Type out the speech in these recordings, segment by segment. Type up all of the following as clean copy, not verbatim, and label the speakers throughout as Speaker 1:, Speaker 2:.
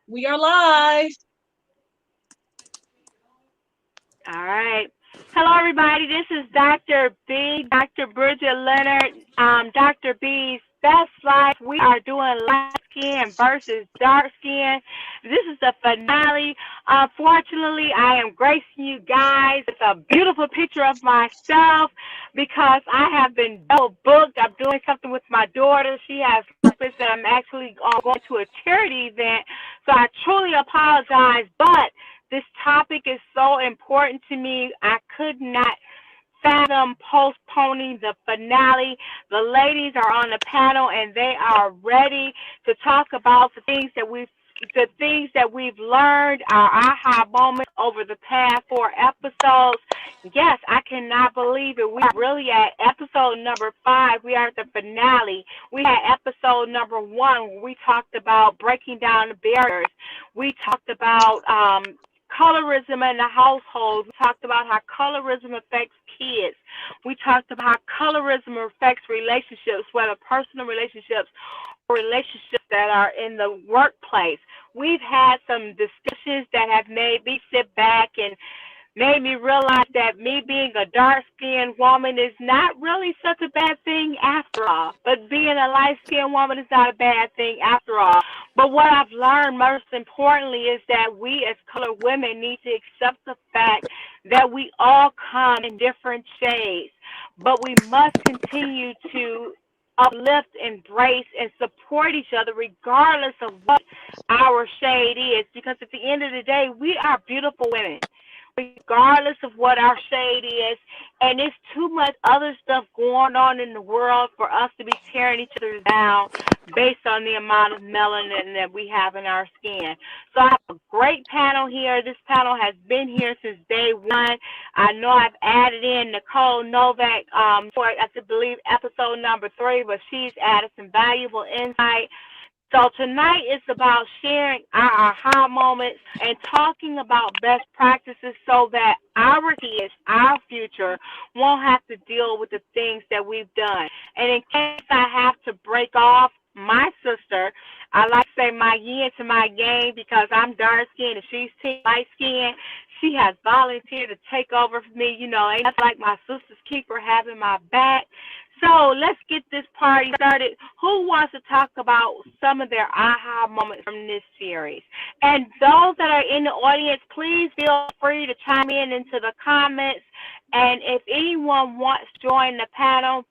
Speaker 1: We are live.
Speaker 2: All right. Hello, everybody. This is Dr. B, Dr. Bridget Leonard, Dr. B's Best Life. We are doing light skin versus dark skin. This is the finale. Unfortunately, I am gracing you guys with a beautiful picture of myself because I have been double booked. I'm doing something with my daughter. She has lupus, and I'm actually going to a charity event. So I truly apologize, but this topic is so important to me. I could not fathom postponing the finale. The ladies are on the panel and they are ready to talk about the things that we've learned, our aha moments over the past 4 episodes. Yes, I cannot believe it. We are really at episode number 5. We are at the finale. We had episode number 1 where we talked about breaking down the barriers. We talked about colorism in the household. We talked about how colorism affects kids. We talked about how colorism affects relationships, whether personal relationships or relationships that are in the workplace. We've had some discussions that have made me sit back and made me realize that me being a dark skinned woman is not really such a bad thing after all. But being a light skinned woman is not a bad thing after all. But what I've learned most importantly is that we as colored women need to accept the fact that we all come in different shades. But we must continue to uplift, embrace, and support each other regardless of what our shade is. Because at the end of the day, we are beautiful women regardless of what our shade is. And it's too much other stuff going on in the world for us to be tearing each other down based on the amount of melanin that we have in our skin. So I have a great panel here. This panel has been here since day one. I know I've added in Nicole Novak for, I believe, episode number 3, but she's added some valuable insight. So tonight is about sharing our aha moments and talking about best practices so that our kids, our future, won't have to deal with the things that we've done. And in case I have to break off my sister, I like to say my yin to my yang because I'm dark skinned and she's light skinned. She has volunteered to take over for me. You know, ain't nothing like my sister's keeper having my back. So let's get this party started. Who wants to talk about some of their aha moments from this series? And those that are in the audience, please feel free to chime in into the comments. And if anyone wants to join the panel,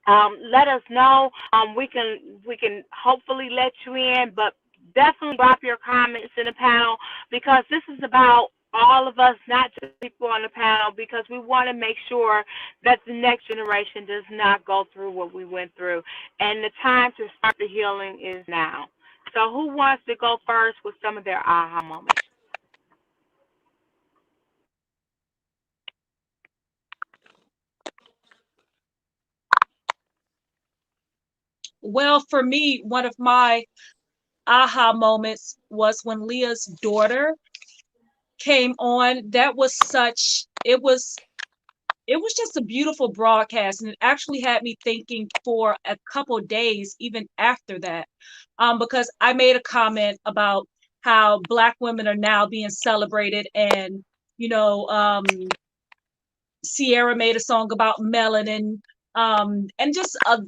Speaker 2: let us know. We can hopefully let you in, but definitely drop your comments in the panel because this is about all of us, not just people on the panel, because we want to make sure that the next generation does not go through what we went through. And the time to start the healing is now. So who wants to go first with some of their aha moments?
Speaker 1: Well, for me, one of my aha moments was when Leah's daughter came on. That was such it was just a beautiful broadcast, and it actually had me thinking for a couple days even after that, because I made a comment about how Black women are now being celebrated, and you know, Sierra made a song about melanin, and just a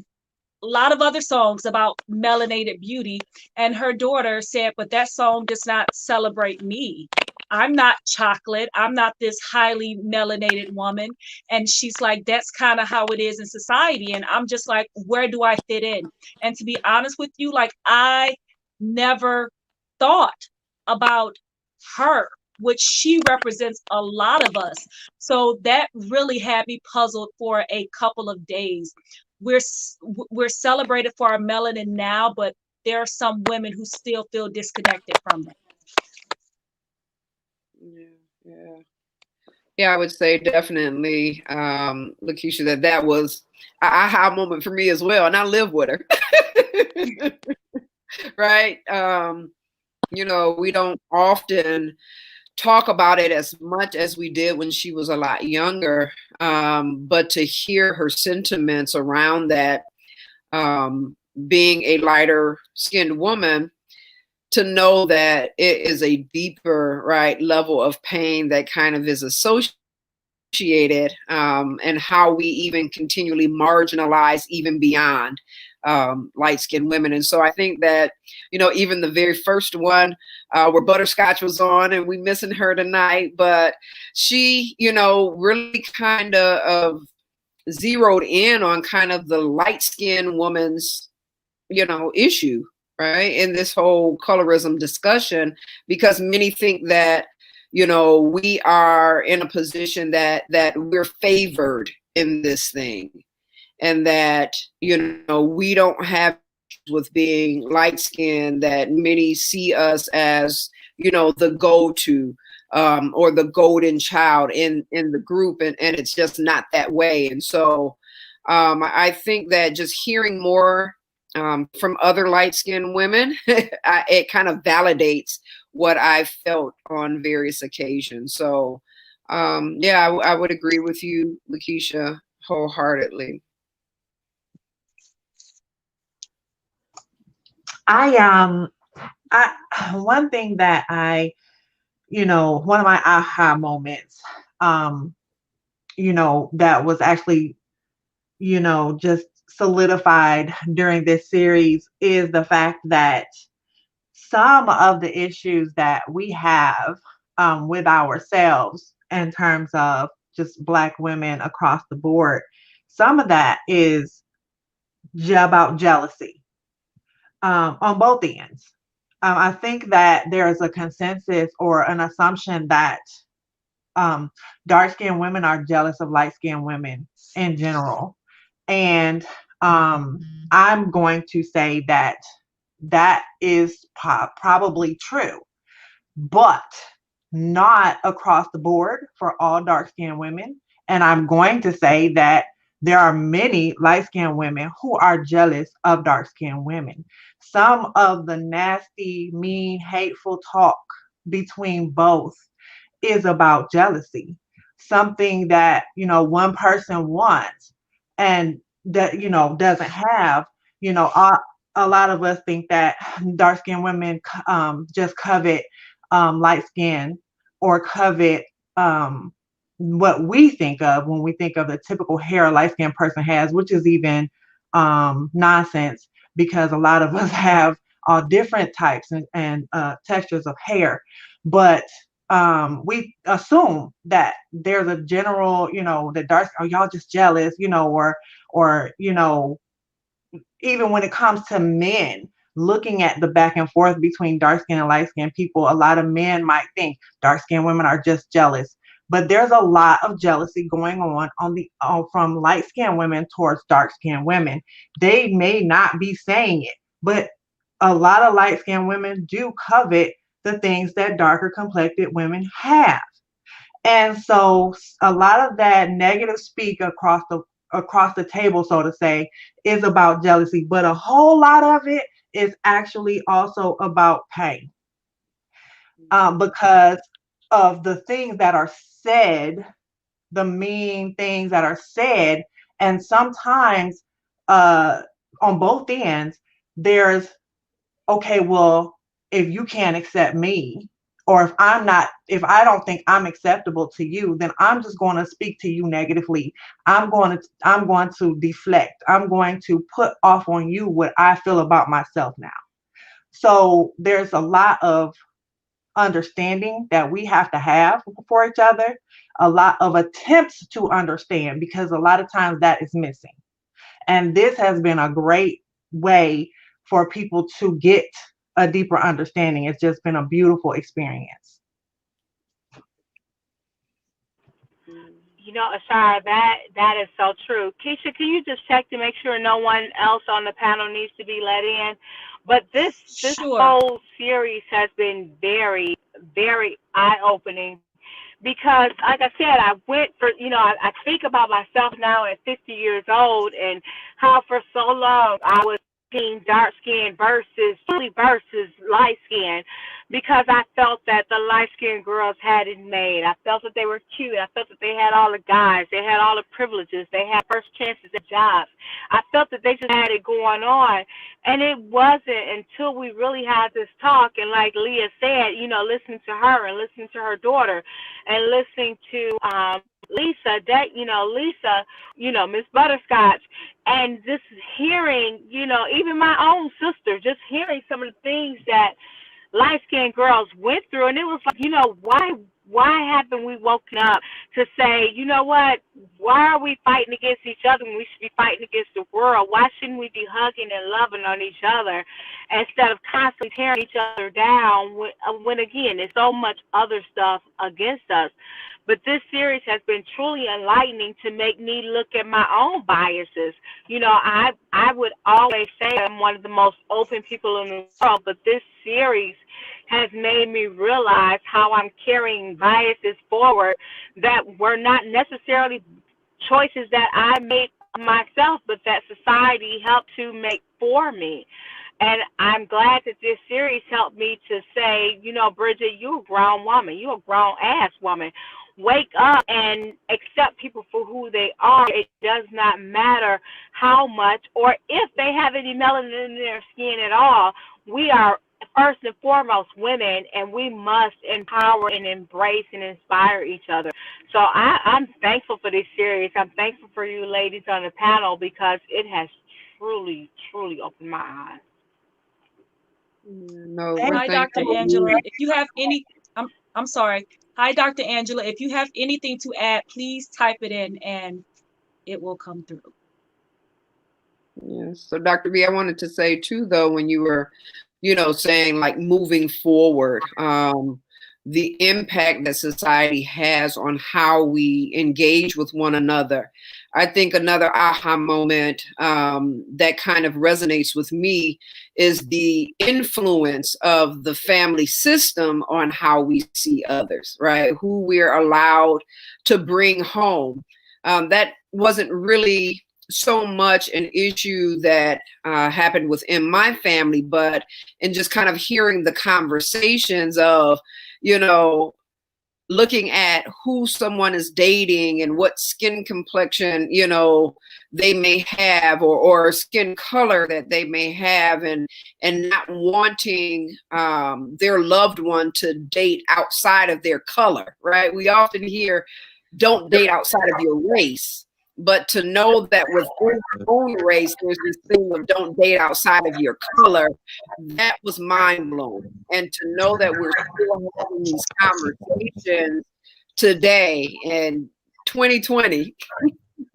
Speaker 1: lot of other songs about melanated beauty. And her daughter said, but that song does not celebrate me. I'm not chocolate. I'm not this highly melanated woman. And she's like, that's kind of how it is in society. And I'm just like, where do I fit in? And to be honest with you, like, I never thought about her, which she represents a lot of us. So that really had me puzzled for a couple of days. we're we're celebrated for our melanin now, but there are some women who still feel disconnected from it.
Speaker 3: Yeah, yeah. Yeah, I would say definitely, Lakeisha, that was a aha moment for me as well. And I live with her. Right. We don't often talk about it as much as we did when she was a lot younger. But to hear her sentiments around that, being a lighter skinned woman, to know that it is a deeper, right, level of pain that kind of is associated, and how we even continually marginalize even beyond light-skinned women. And so I think that, even the very first one, where Butterscotch was on, and we missing her tonight, but she, really kind of zeroed in on kind of the light-skinned woman's, issue, right, in this whole colorism discussion, because many think that, we are in a position that we're favored in this thing, and that, we don't have with being light skinned, that many see us as, the go-to, or the golden child in the group, and it's just not that way. And so I think that just hearing more from other light-skinned women, it kind of validates what I felt on various occasions. So yeah, I would agree with you, Lakeisha, wholeheartedly.
Speaker 4: I one thing that one of my aha moments, um, that was actually, just solidified during this series is the fact that some of the issues that we have with ourselves in terms of just Black women across the board, some of that is about jealousy on both ends. I think that there is a consensus or an assumption that um, dark skinned women are jealous of light skinned women in general. And I'm going to say that that is probably true, but not across the board for all dark skinned women. And I'm going to say that there are many light skinned women who are jealous of dark skinned women. Some of the nasty, mean, hateful talk between both is about jealousy, something that, one person wants and that, doesn't have. You know, a lot of us think that dark skinned women just covet light skin or covet what we think of when we think of the typical hair a light skinned person has, which is even nonsense because a lot of us have all different types and textures of hair. But we assume that there's a general, that dark, oh, y'all just jealous, or even when it comes to men, looking at the back and forth between dark skinned and light skinned people, a lot of men might think dark skinned women are just jealous. But there's a lot of jealousy going on the from light skinned women towards dark skinned women. They may not be saying it, but a lot of light skinned women do covet the things that darker complected women have. And so a lot of that negative speak across the table, so to say, is about jealousy, but a whole lot of it is actually also about pain, because of the things that are said, the mean things that are said, and sometimes uh, on both ends, there's okay, well, if you can't accept me, or if I don't think I'm acceptable to you, then I'm just going to speak to you negatively. I'm going to deflect. I'm going to put off on you what I feel about myself now. So there's a lot of understanding that we have to have for each other, a lot of attempts to understand, because a lot of times that is missing. And this has been a great way for people to get a deeper understanding. It's just been a beautiful experience.
Speaker 2: Ashara, that is so true. Keisha, can you just check to make sure no one else on the panel needs to be let in? But this
Speaker 1: Sure.
Speaker 2: whole series has been very, very eye opening because, like I said, I went for I think about myself now at 50 years old and how for so long I was being dark skin versus light skin. because I felt that the light skinned girls had it made. I felt that they were cute. I felt that they had all the guys. They had all the privileges. They had first chances at jobs. I felt that they just had it going on. And it wasn't until we really had this talk, and like Leah said, listening to her and listening to her daughter and listening to Lisa, Lisa, Miss Butterscotch, and just hearing, even my own sister, just hearing some of the things that light skinned girls went through, and it was like, why haven't we woken up to say, you know what, why are we fighting against each other when we should be fighting against the world? Why shouldn't we be hugging and loving on each other instead of constantly tearing each other down when again, there's so much other stuff against us? But this series has been truly enlightening to make me look at my own biases. I would always say I'm one of the most open people in the world, but this series has made me realize how I'm carrying biases forward that were not necessarily choices that I made myself, but that society helped to make for me. And I'm glad that this series helped me to say, Bridget, you're a grown woman. You're a grown ass woman. Wake up and accept people for who they are. It does not matter how much or if they have any melanin in their skin at all. We are first and foremost women, and we must empower and embrace and inspire each other. So I'm thankful for this series. I'm thankful for you ladies on the panel because it has truly, truly opened my eyes.
Speaker 3: No,
Speaker 4: Thank
Speaker 3: we're
Speaker 1: Hi, Dr.
Speaker 3: thankful.
Speaker 1: Angela. If you have any, I'm sorry. Hi, Dr. Angela. If you have anything to add, please type it in and it will come through.
Speaker 3: Yes. So Dr. B, I wanted to say too, though, when you were, saying like moving forward, the impact that society has on how we engage with one another. I think another aha moment that kind of resonates with me is the influence of the family system on how we see others, right? Who we're allowed to bring home. That wasn't really so much an issue that happened within my family, but in just kind of hearing the conversations of, looking at who someone is dating and what skin complexion, they may have, or skin color that they may have, and not wanting their loved one to date outside of their color, right? We often hear, don't date outside of your race. But to know that within your own race, there's this thing of don't date outside of your color, that was mind blowing. And to know that we're still having these conversations today in 2020,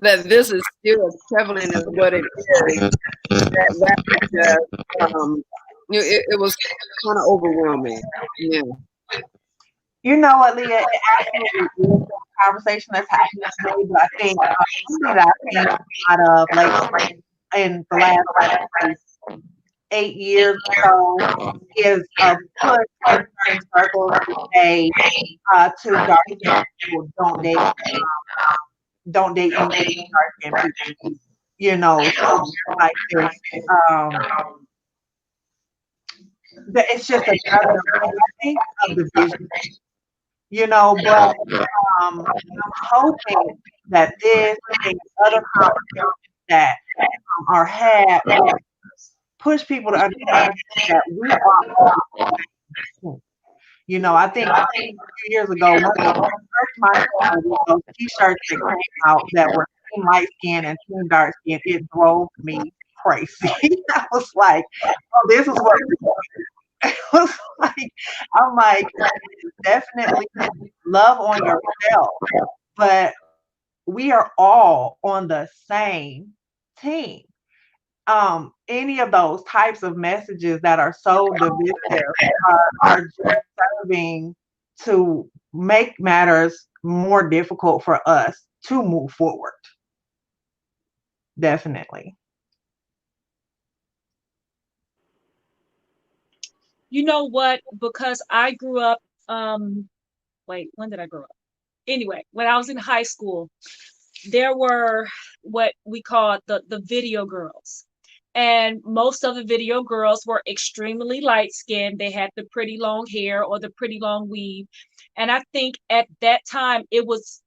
Speaker 3: that this is still as prevalent as what it is, it was kind of overwhelming. Yeah.
Speaker 4: You know what, Leah? It absolutely is a conversation that's happening today, but I think something that I've seen a lot of like in the last like 8 years or so is a push in certain circles to say to dark skinned people, don't date any dark skinned people. So like this, it's just another way, I think, of division. But I'm hoping that this and other conversations that are had will push people to understand that we are all. I think a few years ago, one of the first my those t-shirts that came out that were team light skin and team dark skin, it drove me crazy. I was like, oh, this is what it was like. I'm like, definitely love on yourself, but we are all on the same team. Any of those types of messages that are so divisive are just serving to make matters more difficult for us to move forward. Definitely.
Speaker 1: You know what? Because I grew up, wait, when did I grow up? Anyway, when I was in high school, there were what we called the video girls. And most of the video girls were extremely light skinned. They had the pretty long hair or the pretty long weave. And I think at that time it was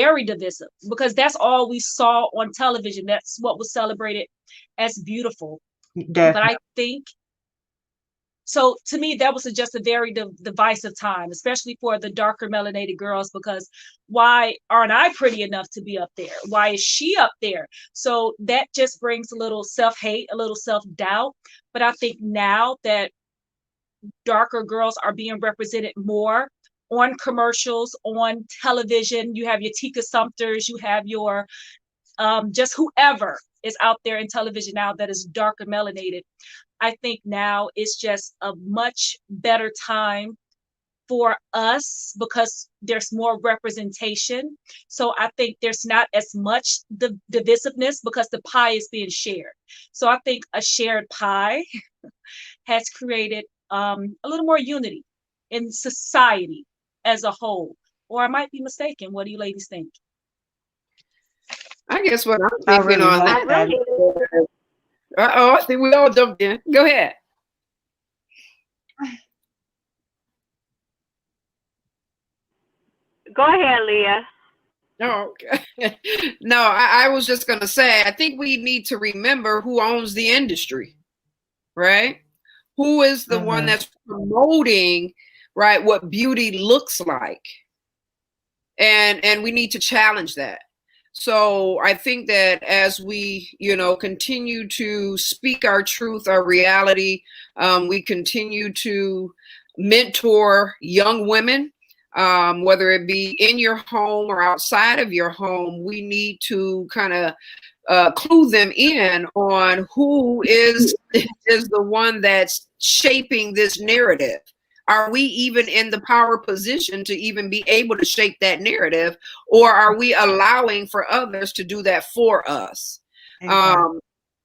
Speaker 1: very divisive because that's all we saw on television. That's what was celebrated as beautiful. But I
Speaker 4: Definitely.
Speaker 1: think so to me that was just a very divisive time, especially for the darker melanated girls, because why aren't I pretty enough to be up there? Why is she up there? So that just brings a little self-hate, a little self-doubt. But I think now that darker girls are being represented more on commercials, on television, you have your Tika Sumters, you have your just whoever is out there in television now that is darker melanated. I think now it's just a much better time for us because there's more representation. So I think there's not as much divisiveness because the pie is being shared. So I think a shared pie has created a little more unity in society as a whole. Or I might be mistaken. What do you ladies think?
Speaker 3: I guess what I'm
Speaker 4: I
Speaker 3: thinking
Speaker 4: really
Speaker 3: on
Speaker 2: I
Speaker 4: like that.
Speaker 2: really,
Speaker 3: that. Uh-oh, I think we all jumped in. Go ahead.
Speaker 2: go ahead, Leah.
Speaker 3: Oh, okay. No, I was just going to say, I think we need to remember who owns the industry, right? Who is the one
Speaker 4: Hmm.
Speaker 3: that's promoting, right, what beauty looks like? And we need to challenge that. So I think that as we, continue to speak our truth, our reality, we continue to mentor young women, whether it be in your home or outside of your home. We need to kind of clue them in on who is the one that's shaping this narrative. Are we even in the power position to even be able to shape that narrative, or are we allowing for others to do that for us?
Speaker 4: Exactly.
Speaker 3: Um,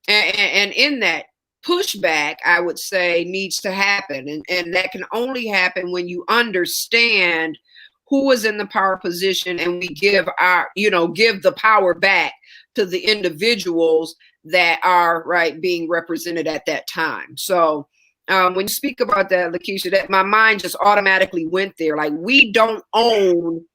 Speaker 3: and in that, pushback, I would say, needs to happen, and that can only happen when you understand who is in the power position, and we give the power back to the individuals that are right being represented at that time. So when you speak about that, Lakeisha, that my mind just automatically went there. Like, we don't own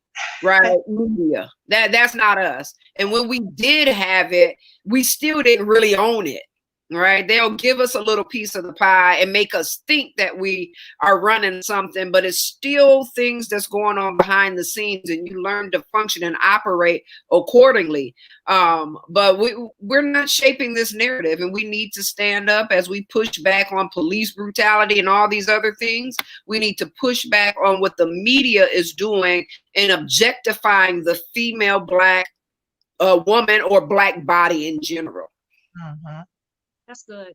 Speaker 3: right media. That's not us. And when we did have it, we still didn't really own it. Right? They'll give us a little piece of the pie and make us think that we are running something, but it's still things that's going on behind the scenes, and you learn to function and operate accordingly. But we're not shaping this narrative, and we need to stand up as we push back on police brutality and all these other things. We need to push back on what the media is doing in objectifying the female Black woman or Black body in general.
Speaker 4: Hmm.
Speaker 1: That's good.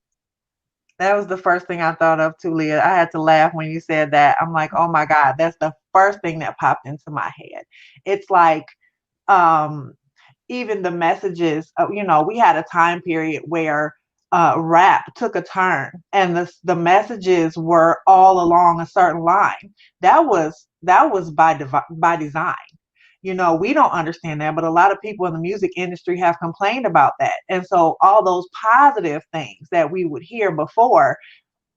Speaker 4: That was the first thing I thought of too, Leah. I had to laugh when you said that. I'm like, oh my God, that's the first thing that popped into my head. It's like, um, even the messages, we had a time period where rap took a turn and the messages were all along a certain line. That was by design. We don't understand that, but a lot of people in the music industry have complained about that. And so all those positive things that we would hear before,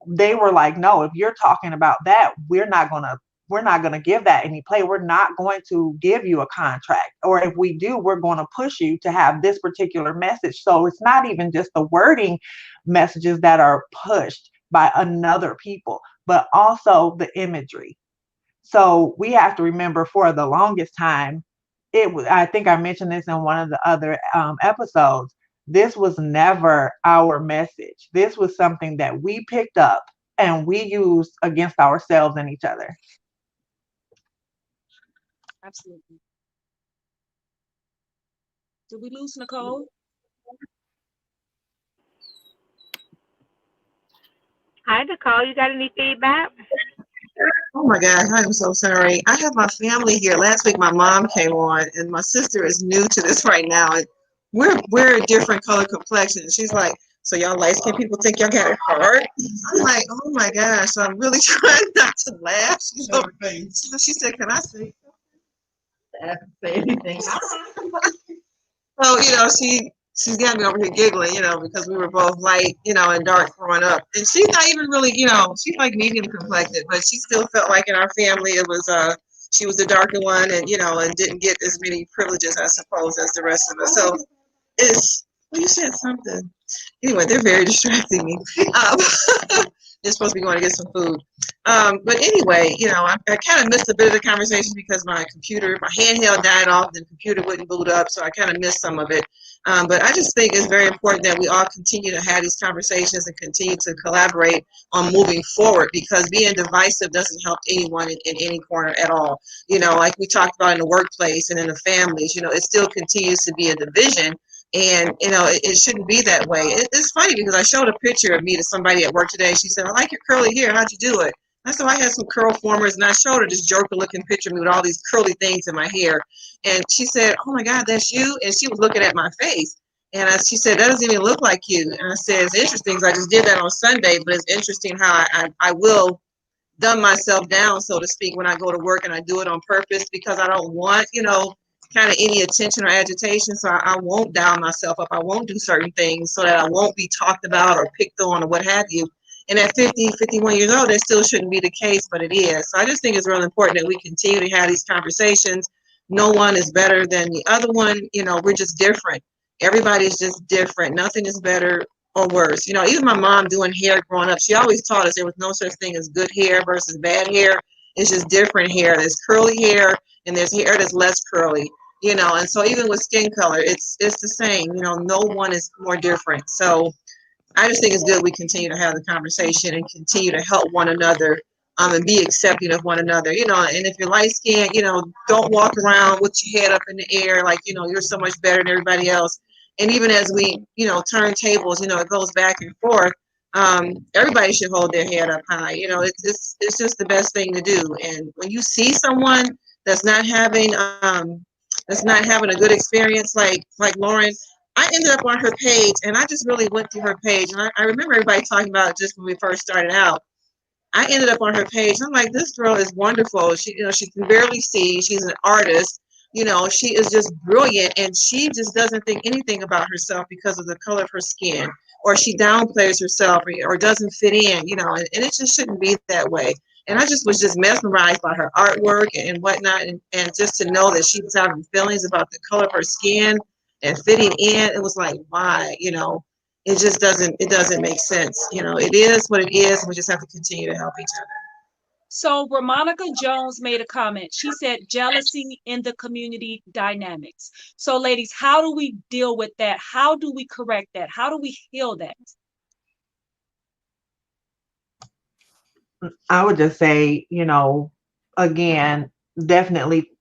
Speaker 4: they were like, no, if you're talking about that, we're not going to give that any play. We're not going to give you a contract. Or if we do, we're going to push you to have this particular message. So it's not even just the wording messages that are pushed by another people, but also the imagery. So we have to remember for the longest time, I think I mentioned this in one of the other episodes. This was never our message. This was something that we picked up and we used against ourselves and each other.
Speaker 1: Absolutely. Did we lose Nicole?
Speaker 2: Hi, Nicole. You got any feedback?
Speaker 5: Oh my God, I am so sorry. I have my family here. Last week my mom came on and my sister is new to this right now. And we're a different color complexion. She's like, so y'all light skinned people think y'all got it hard? I'm like, oh my gosh. So I'm really trying not to laugh. She said, can I say anything? So, she she's got me over here giggling, because we were both light, and dark growing up. And she's not even really, she's like medium complected, but she still felt like in our family it was she was the darker one, and and didn't get as many privileges, I suppose, as the rest of us. So it's well, you said something. Anyway, they're very distracting me. Um, they're supposed to be going to get some food. But anyway, I kind of missed a bit of the conversation because my handheld died off, and the computer wouldn't boot up, so I kind of missed some of it. But I just think it's very important that we all continue to have these conversations and continue to collaborate on moving forward, because being divisive doesn't help anyone in any corner at all. Like we talked about in the workplace and in the families, it still continues to be a division. And, it shouldn't be that way. It's funny because I showed a picture of me to somebody at work today. She said, I like your curly hair. How'd you do it? I said, I had some curl formers, and I showed her this joker looking picture of me with all these curly things in my hair. And she said, oh my God, that's you? And she was looking at my face. And she said, that doesn't even look like you. And I said, it's interesting because I just did that on Sunday, but it's interesting how I will dumb myself down, so to speak, when I go to work, and I do it on purpose because I don't want, kind of any attention or agitation. So I won't dial myself up. I won't do certain things so that I won't be talked about or picked on or what have you. And at 50, 51 years old, that still shouldn't be the case, but it is. So I just think it's really important that we continue to have these conversations. No one is better than the other one. We're just different. Everybody's just different. Nothing is better or worse. Even my mom doing hair growing up, she always taught us there was no such thing as good hair versus bad hair. It's just different hair. There's curly hair and there's hair that's less curly, and so even with skin color, it's the same. No one is more different. So I just think it's good we continue to have the conversation and continue to help one another, and be accepting of one another. And if you're light skinned, don't walk around with your head up in the air like, you're so much better than everybody else. And even as we, turn tables, it goes back and forth. Everybody should hold their head up high. It's just the best thing to do. And when you see someone that's not having a good experience, like Lauren, I ended up on her page, and I just really went through her page, and I remember everybody talking about it just when we first started out. I ended up on her page. I'm like, this girl is wonderful. She can barely see. She's an artist. She is just brilliant, and she just doesn't think anything about herself because of the color of her skin, or she downplays herself, or doesn't fit in. And it just shouldn't be that way. And I just was just mesmerized by her artwork and whatnot, and just to know that she was having feelings about the color of her skin and fitting in. It was like, why? It doesn't make sense. It is what it is, and we just have to continue to help each other.
Speaker 1: So Ramonica Jones made a comment. She said jealousy in the community dynamics. So ladies, how do we deal with that? How do we correct that? How do we heal that?
Speaker 4: I would just say, again, definitely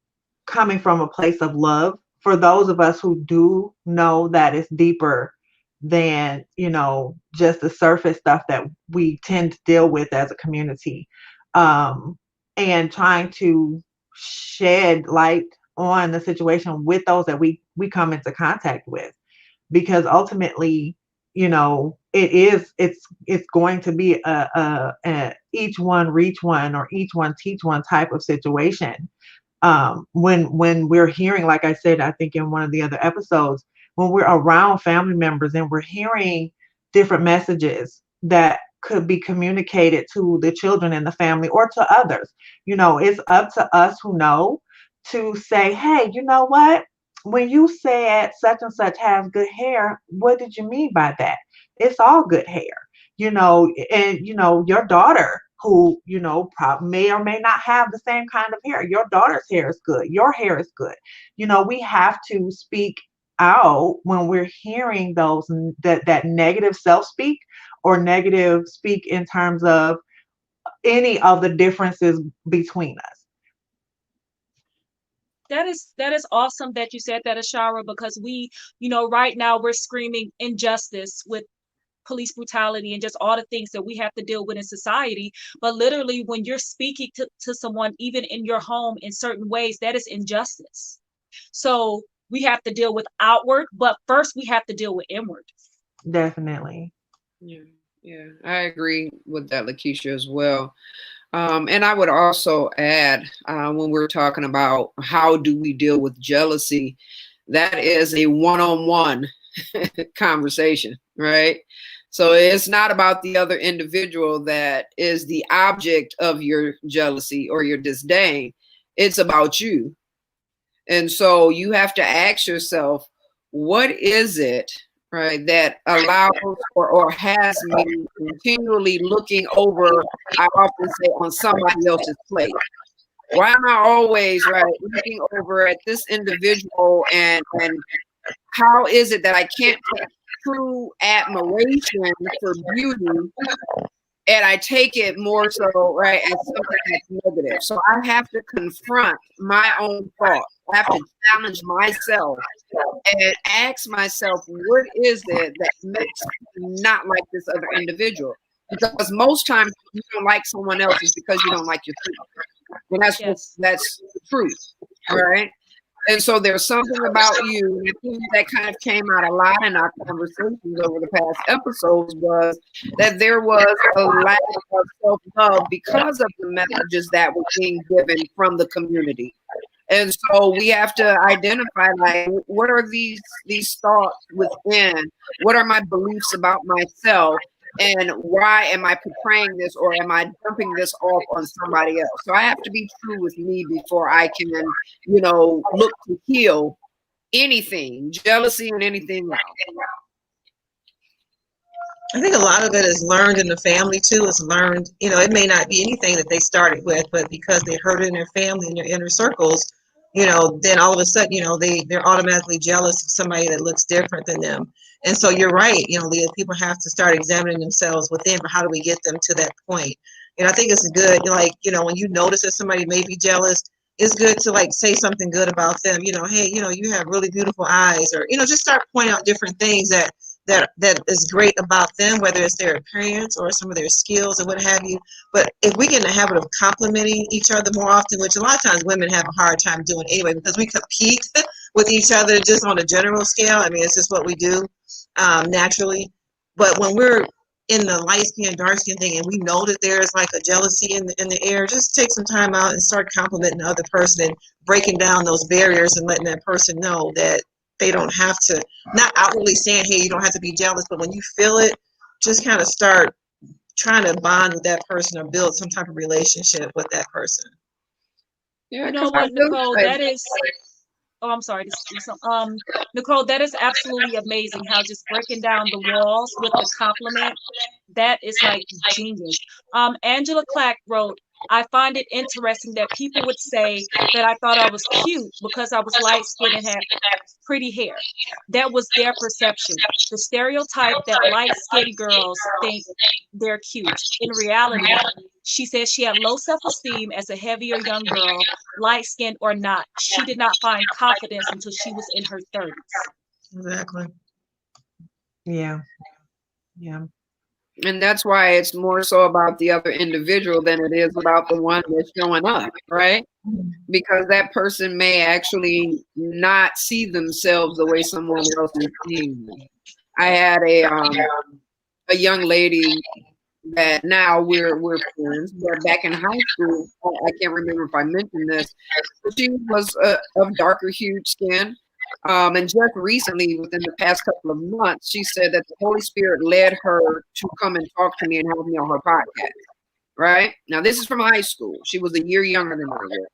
Speaker 4: coming from a place of love for those of us who do know that it's deeper than, just the surface stuff that we tend to deal with as a community. And trying to shed light on the situation with those that we come into contact with, because ultimately, it's going to be a each one reach one or each one teach one type of situation. When we're hearing, like I said, I think in one of the other episodes, when we're around family members and we're hearing different messages that could be communicated to the children in the family or to others, it's up to us who know to say, hey, you know what? When you said such and such has good hair, what did you mean by that? It's all good hair, and your daughter who, may or may not have the same kind of hair. Your daughter's hair is good. Your hair is good. We have to speak out when we're hearing that negative self-speak or negative speak in terms of any of the differences between us.
Speaker 1: That is awesome that you said that, Ashara, because we, right now we're screaming injustice with police brutality and just all the things that we have to deal with in society. But literally, when you're speaking to someone, even in your home in certain ways, that is injustice. So we have to deal with outward, but first we have to deal with inward.
Speaker 4: Definitely.
Speaker 3: Yeah, I agree with that, Lakeisha, as well. And I would also add, when we're talking about how do we deal with jealousy, that is a one-on-one conversation, right? So it's not about the other individual that is the object of your jealousy or your disdain. It's about you. And so you have to ask yourself, what is it, right, that allows or has me continually looking over, I often say, on somebody else's plate? Why am I always, right, looking over at this individual, and how is it that I can't take true admiration for beauty and I take it more so, right, as something that's negative? So I have to confront my own thoughts. I have to challenge myself and ask myself, what is it that makes me not like this other individual? Because most times you don't like someone else is because you don't like yourself. And
Speaker 1: Yes.
Speaker 3: that's the truth, right? And so there's something about you, and I think that kind of came out a lot in our conversations over the past episodes, was that there was a lack of self-love because of the messages that were being given from the community. And so we have to identify, like, what are these thoughts within? What are my beliefs about myself? And why am I portraying this, or am I dumping this off on somebody else? So I have to be true with me before I can, look to heal anything, jealousy and anything else.
Speaker 5: I think a lot of it is learned in the family too. It's learned, it may not be anything that they started with, but because they heard it in their family, in their inner circles, then all of a sudden, they're automatically jealous of somebody that looks different than them. And so you're right, Leah, people have to start examining themselves within, but how do we get them to that point? And I think it's good, when you notice that somebody may be jealous, it's good to say something good about them. Hey, you have really beautiful eyes, or just start pointing out different things that is great about them, whether it's their appearance or some of their skills or what have you. But if we get in the habit of complimenting each other more often, which a lot of times women have a hard time doing anyway, because we compete with each other just on a general scale. I mean, it's just what we do naturally. But when we're in the light skin, dark skin thing, and we know that there's like a jealousy in the air, just take some time out and start complimenting the other person and breaking down those barriers and letting that person know that they don't have to, not outwardly saying, hey, you don't have to be jealous, but when you feel it, just kind of start trying to bond with that person or build some type of relationship with that person.
Speaker 3: Yeah,
Speaker 1: You know
Speaker 3: because I
Speaker 1: what,
Speaker 3: feel
Speaker 1: Nicole,
Speaker 3: like,
Speaker 1: that is, oh, I'm sorry. Nicole, that is absolutely amazing how just breaking down the walls with the compliment, that is like genius. Angela Clack wrote, I find it interesting that people would say that I thought I was cute because I was light skinned and had pretty hair. That was their perception. The stereotype that light skinned girls think they're cute. In reality, she says she had low self esteem as a heavier young girl, light skinned or not. She did not find confidence until she was in her 30s.
Speaker 5: Exactly.
Speaker 4: Yeah. Yeah.
Speaker 3: and that's why it's more so about the other individual than it is about the one that's showing up, right? Because that person may actually not see themselves the way someone else is seeing them. I had a young lady that now we're friends, but back in high school, I can't remember if I mentioned this, but she was of darker hued skin. And just recently, within the past couple of months, she said that the Holy Spirit led her to come and talk to me and have me on her podcast. Right now, this is from high school. She was a year younger than I was.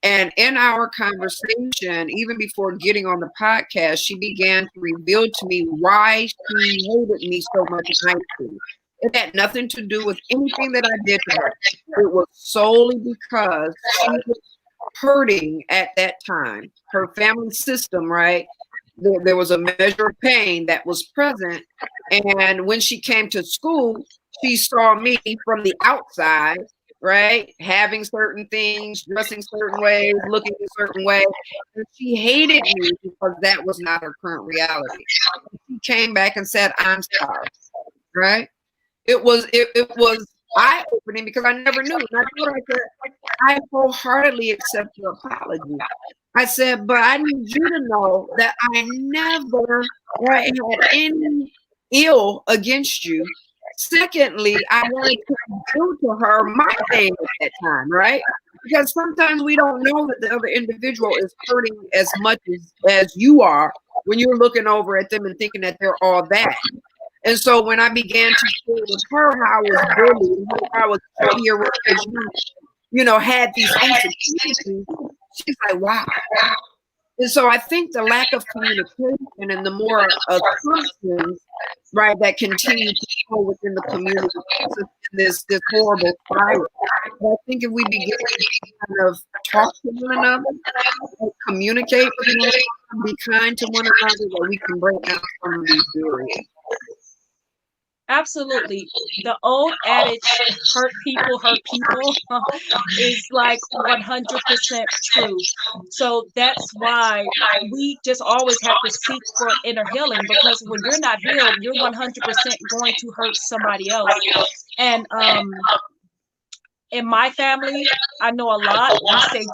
Speaker 3: And in our conversation, even before getting on the podcast, she began to reveal to me why she hated me so much in high school. It had nothing to do with anything that I did to her. It was solely because she was hurting at that time. Her family system, right? There was a measure of pain that was present. And when she came to school, she saw me from the outside, right? Having certain things, dressing certain ways, looking a certain way. And she hated me because that was not her current reality. She came back and said, I'm sorry, right? It was eye opening because I never knew. And I told her, I said, I wholeheartedly accept your apology. I said, but I need you to know that I never, right, had any ill against you. Secondly, I wanted to do to her my thing at that time, right? because sometimes we don't know that the other individual is hurting as much as you are when you're looking over at them and thinking that they're all that. And so when I began to share with her how I was bullied, how I was a 20-year-old, had these insecurities, she's like, wow. And so I think the lack of communication and the more assumptions, right, that continue to go within the community puts us in this horrible spiral. But I think if we begin to kind of talk to one another, communicate with one another, be kind to one another, that we can break down some of these barriers.
Speaker 1: Absolutely. The old adage, hurt people, is like 100% true. So that's why we just always have to seek for inner healing, because when you're not healed, you're 100% going to hurt somebody else. And in my family, I know a lot, we say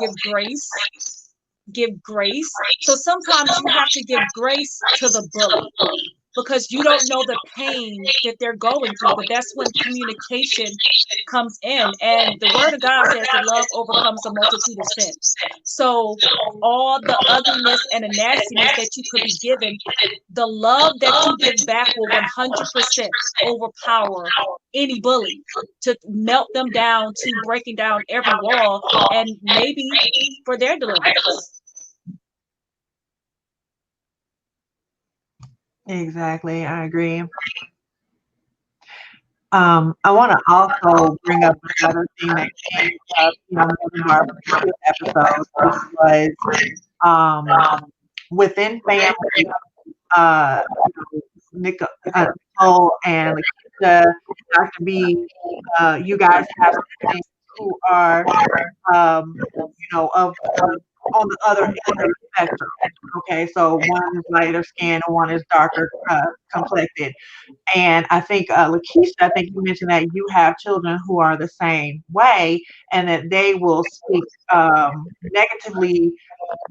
Speaker 1: give grace. So sometimes you have to give grace to the bully, because you don't know the pain that they're going through. But that's when communication comes in. And the word of God says that love overcomes a multitude of sins. So all the ugliness and the nastiness that you could be given, the love that you give back will 100% overpower any bully, to melt them down to breaking down every wall, and maybe for their deliverance.
Speaker 4: Exactly. I agree. I want to also bring up another thing that came up, in our previous episode, which was within family, uh, Nicole and Lakeisha, Dr. B, you guys have siblings who are, of on the other end of the spectrum. Okay, so one is lighter skin and one is darker complected. And I think, Lakeisha, I think you mentioned that you have children who are the same way, and that they will speak negatively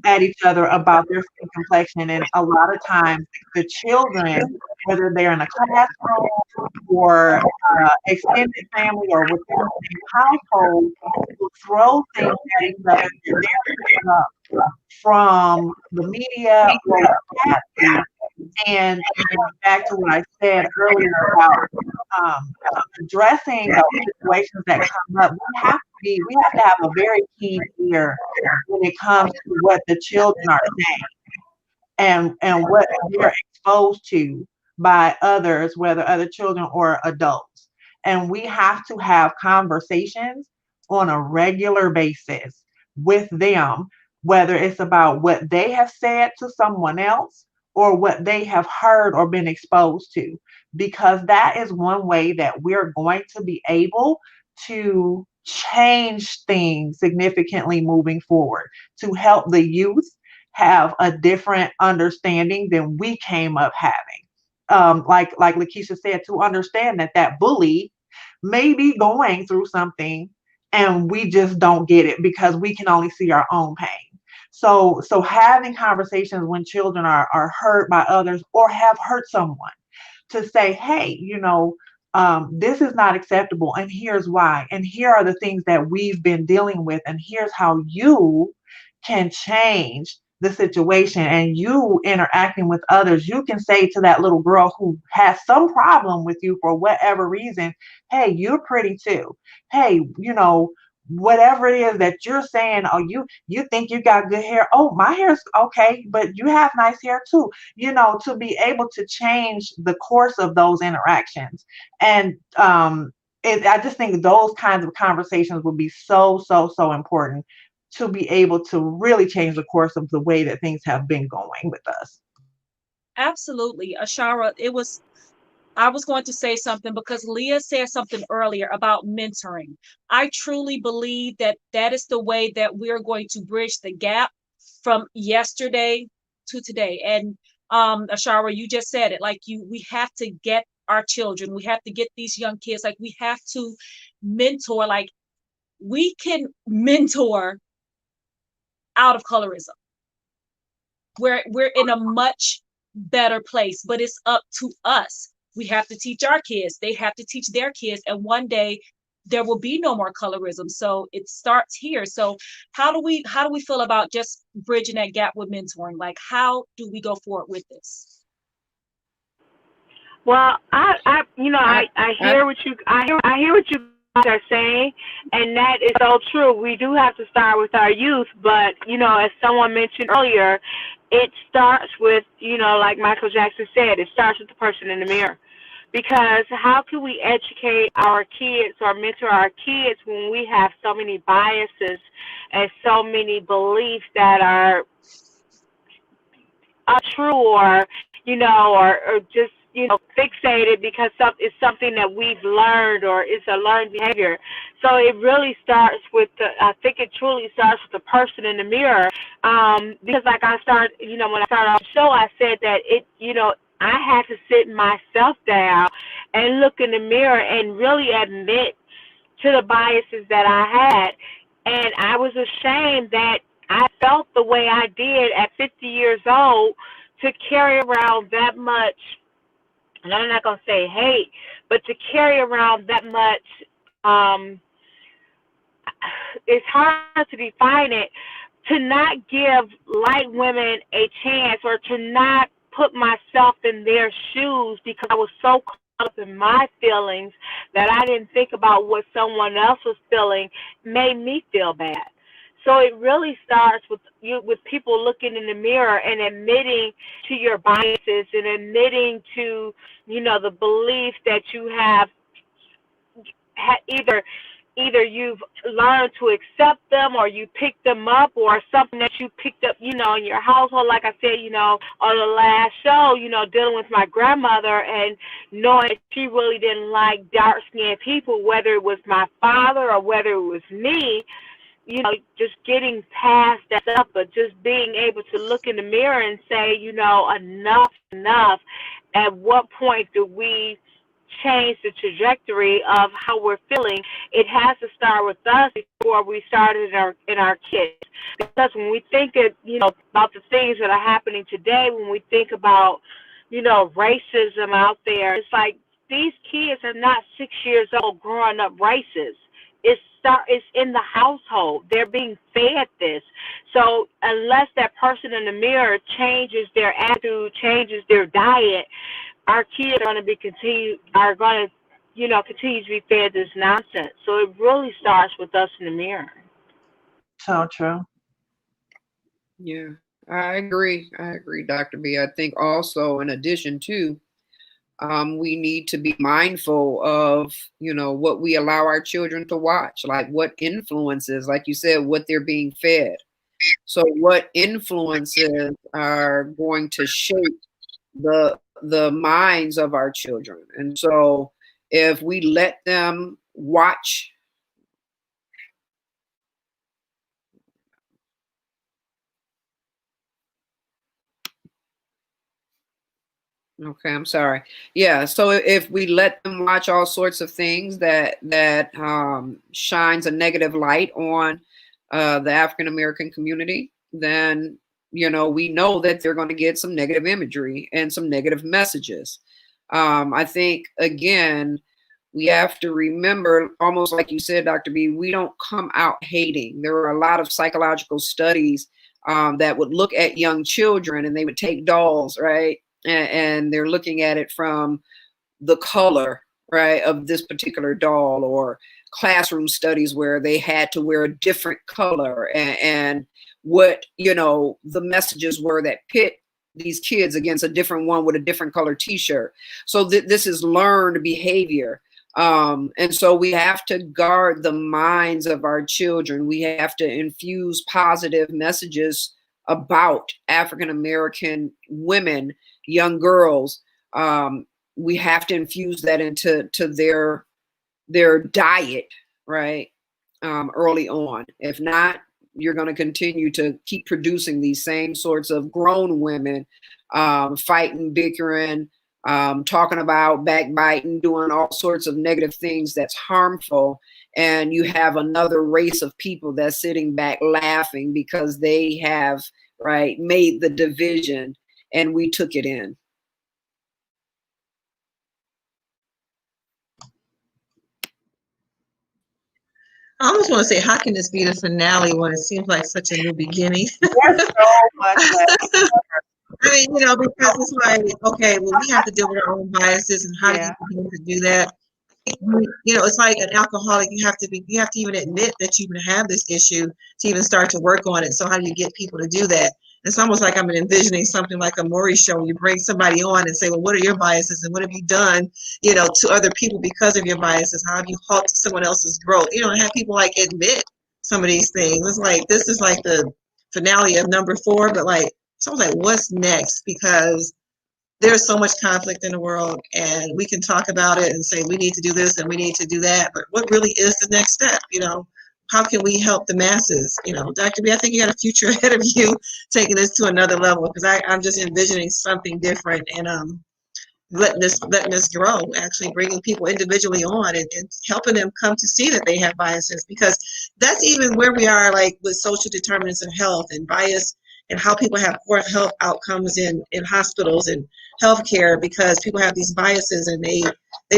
Speaker 4: at each other about their skin complexion. And a lot of times, the children, whether they're in a classroom or extended family or within the same household, will throw things at each other that they're picking up from the media or what have you. And going back to what I said earlier about addressing those situations that come up, we have to have a very keen ear when it comes to what the children are saying, and what they're exposed to by others, whether other children or adults. And we have to have conversations on a regular basis with them, whether it's about what they have said to someone else or what they have heard or been exposed to, because that is one way that we're going to be able to change things significantly moving forward, to help the youth have a different understanding than we came up having. Like Lakeisha said, to understand that that bully may be going through something and we just don't get it because we can only see our own pain. So having conversations when children are hurt by others or have hurt someone, to say, hey, this is not acceptable, and here's why, and here are the things that we've been dealing with, and here's how you can change the situation. And you interacting with others, you can say to that little girl who has some problem with you for whatever reason, hey, you're pretty too. Hey, whatever it is that you're saying, oh, you think you got good hair, oh, my hair's okay, but you have nice hair too, to be able to change the course of those interactions. And I just think those kinds of conversations would be so, so, so important to be able to really change the course of the way that things have been going with us.
Speaker 1: Absolutely. Ashara, I was going to say something because Leah said something earlier about mentoring. I truly believe that that is the way that we're going to bridge the gap from yesterday to today. And Ashara, you just said it, like we have to get our children, we have to get these young kids, like we have to mentor, like we can mentor out of colorism. We're in a much better place, but it's up to us. We have to teach our kids, they have to teach their kids, and one day there will be no more colorism. So it starts here. So how do we feel about just bridging that gap with mentoring? Like, how do we go forward with this?
Speaker 2: Well,
Speaker 3: I,
Speaker 2: I
Speaker 3: I
Speaker 2: hear what I hear what you guys are saying, and that is so true. We do have to start with our youth, but as someone mentioned earlier, it starts with, like Michael Jackson said, it starts with the person in the mirror. Because how can we educate our kids or mentor our kids when we have so many biases and so many beliefs that are untrue, or or just fixated because it's something that we've learned or it's a learned behavior. So it really starts with I think it truly starts with the person in the mirror. Because like I started, when I started off the show, I said that I had to sit myself down and look in the mirror and really admit to the biases that I had. And I was ashamed that I felt the way I did at 50 years old, to carry around that much, and I'm not going to say hate, but to carry around that much, um, it's hard to define it, to not give light women a chance, or to not put myself in their shoes, because I was so caught up in my feelings that I didn't think about what someone else was feeling, made me feel bad. So it really starts with with people looking in the mirror and admitting to your biases, and admitting to the belief that you have either you've learned to accept them, or you picked them up, or something that you picked up, in your household. Like I said, on the last show, dealing with my grandmother and knowing that she really didn't like dark skinned people, whether it was my father or whether it was me, just getting past that stuff, but just being able to look in the mirror and say, enough, enough. At what point do we change the trajectory of how we're feeling? It has to start with us before we start in our kids. Because when we think about the things that are happening today, when we think about, racism out there, it's like these kids are not 6 years old growing up racist. It's in the household. They're being fed this. So unless that person in the mirror changes their attitude, changes their diet, our kids are going to continue to be fed this nonsense. So it really starts with us in the mirror.
Speaker 4: So true.
Speaker 3: yeah, I agree. I agree, Dr. B. I think also, in addition to, we need to be mindful of, what we allow our children to watch, like what influences, like you said, what they're being fed. So what influences are going to shape the minds of our children? And so if we let them watch, okay, I'm sorry. Yeah, so if we let them watch all sorts of things that shines a negative light on the African American community, then we know that they're going to get some negative imagery and some negative messages. I think, again, we have to remember, almost like you said, Dr. B, we don't come out hating. There are a lot of psychological studies that would look at young children, and they would take dolls, right? And they're looking at it from the color, right, of this particular doll, or classroom studies where they had to wear a different color, and what the messages were that pit these kids against a different one with a different color t-shirt. So this is learned behavior. And so we have to guard the minds of our children. We have to infuse positive messages about African American women, young girls. We have to infuse that into their diet, right? Early on. If not, you're going to continue to keep producing these same sorts of grown women, fighting, bickering, talking about backbiting, doing all sorts of negative things that's harmful. And you have another race of people that's sitting back laughing because they have, right, made the division, and we took it in.
Speaker 5: I almost want to say, how can this be the finale when it seems like such a new beginning?
Speaker 4: There's so much left.
Speaker 5: I mean, because it's like, okay, well, we have to deal with our own biases, and how do you
Speaker 4: Yeah.
Speaker 5: begin to do that? It's like an alcoholic. You have to even admit that you even have this issue to even start to work on it. So how do you get people to do that? It's almost like I'm envisioning something like a Maury show. You bring somebody on and say, well, what are your biases and what have you done, to other people because of your biases? How have you halted someone else's growth? And have people like admit some of these things. It's like, this is like the finale of number 4, but like, someone's like, what's next? Because there's so much conflict in the world, and we can talk about it and say we need to do this and we need to do that, but what really is the next step? How can we help the masses? Dr. B, I think you got a future ahead of you taking this to another level, because I'm just envisioning something different, and letting us grow, actually bringing people individually on, and helping them come to see that they have biases, because that's even where we are, like with social determinants of health and bias, and how people have poor health outcomes in hospitals and healthcare, because people have these biases, and they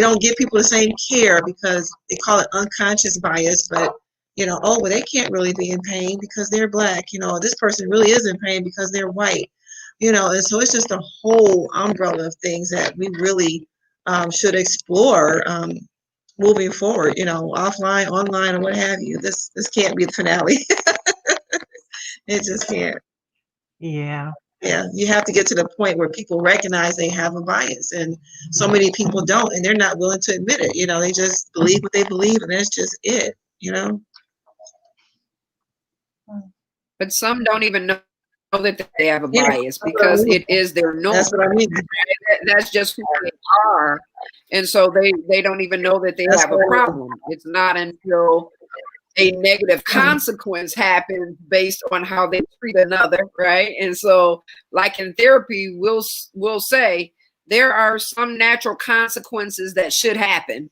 Speaker 5: don't give people the same care because they call it unconscious bias. But oh, well, they can't really be in pain because they're Black. This person really is in pain because they're white. And so it's just a whole umbrella of things that we really should explore moving forward, offline, online, or what have you. This can't be the finale. It just can't.
Speaker 4: Yeah.
Speaker 5: Yeah, you have to get to the point where people recognize they have a bias, and so many people don't, and they're not willing to admit it. They just believe what they believe, and that's just it.
Speaker 3: But some don't even know that they have a
Speaker 5: Yeah,
Speaker 3: bias because it is their norm.
Speaker 5: that's what I mean.
Speaker 3: That's just who they are. And so they don't even know that they
Speaker 5: That's
Speaker 3: have a
Speaker 5: what I mean.
Speaker 3: problem. It's not until a negative consequence happens based on how they treat another, right? And so, like in therapy, we'll say there are some natural consequences that should happen,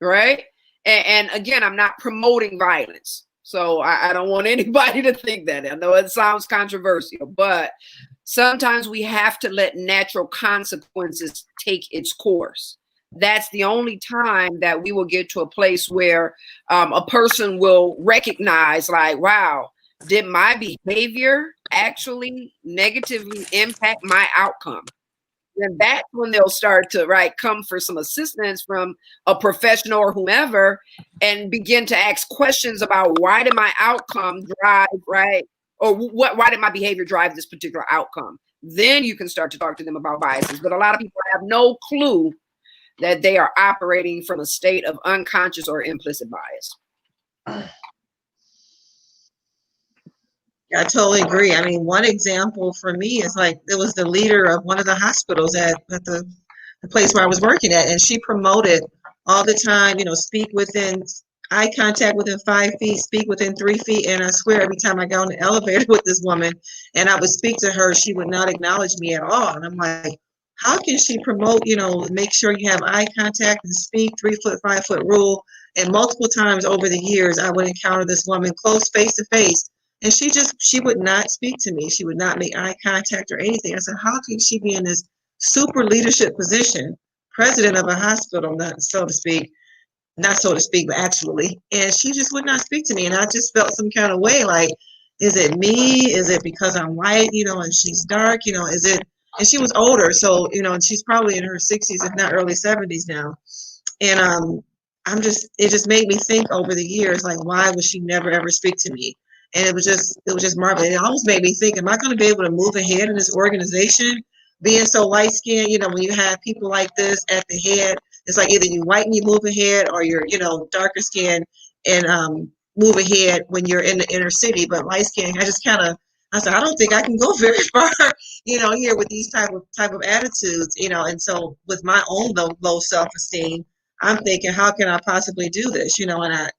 Speaker 3: right? And again, I'm not promoting violence, so I don't want anybody to think that. I know it sounds controversial, but sometimes we have to let natural consequences take its course. That's the only time that we will get to a place where a person will recognize, like, wow, did my behavior actually negatively impact my outcome? And that's when they'll start to come for some assistance from a professional or whomever, and begin to ask questions about, why did my outcome drive, or why did my behavior drive this particular outcome? Then you can start to talk to them about biases. But a lot of people have no clue that they are operating from a state of unconscious or implicit bias.
Speaker 5: I totally agree. I mean, one example for me is like, there was the leader of one of the hospitals at the place where I was working at, and she promoted all the time, speak within eye contact within 5 feet, speak within 3 feet. And I swear, every time I got on the elevator with this woman and I would speak to her, she would not acknowledge me at all. And I'm like, how can she promote, make sure you have eye contact and speak 3 foot, 5 foot rule? And multiple times over the years, I would encounter this woman close face to face, and she would not speak to me. She would not make eye contact or anything. I said, how can she be in this super leadership position, president of a hospital, not so to speak, but actually, and she just would not speak to me. And I just felt some kind of way, like, is it me? Is it because I'm white, and she's dark, is it? And she was older, so, and she's probably in her 60s, if not early 70s now. And it just made me think over the years, like, why would she never ever speak to me? And it was just marvelous. It almost made me think, am I going to be able to move ahead in this organization, being so light skinned? When you have people like this at the head, it's like either you white and you move ahead, or you're, darker skinned and move ahead when you're in the inner city. But light skinned, I said, I don't think I can go very far, here with these type of attitudes, And so with my own low self-esteem, I'm thinking, how can I possibly do this? And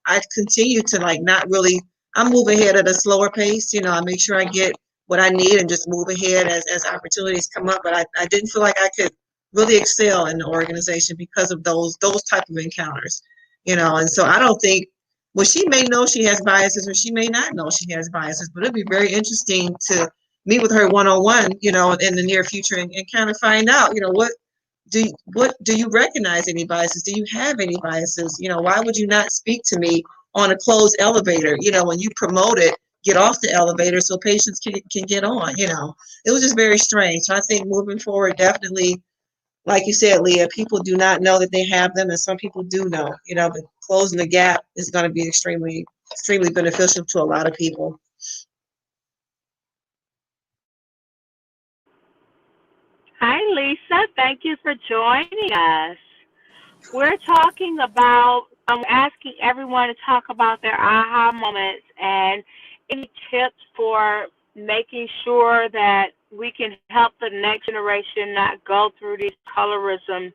Speaker 5: I continue to, like, not really, I move ahead at a slower pace. I make sure I get what I need and just move ahead as opportunities come up. But I didn't feel like I could really excel in the organization because of those type of encounters, And so I don't think, well, she may know she has biases, or she may not know she has biases, but it'd be very interesting to meet with her one-on-one, in the near future, and kind of find out, what do you recognize any biases? Do you have any biases? Why would you not speak to me on a closed elevator. When you promote it, get off the elevator so patients can get on. It was just very strange. So I think moving forward, definitely, like you said, Leah, people do not know that they have them, and some people do know. But closing the gap is going to be extremely, extremely beneficial to a lot of people.
Speaker 2: Hi, Lisa. Thank you for joining us. We're talking about, asking everyone to talk about their aha moments and any tips for making sure that we can help the next generation not go through these colorism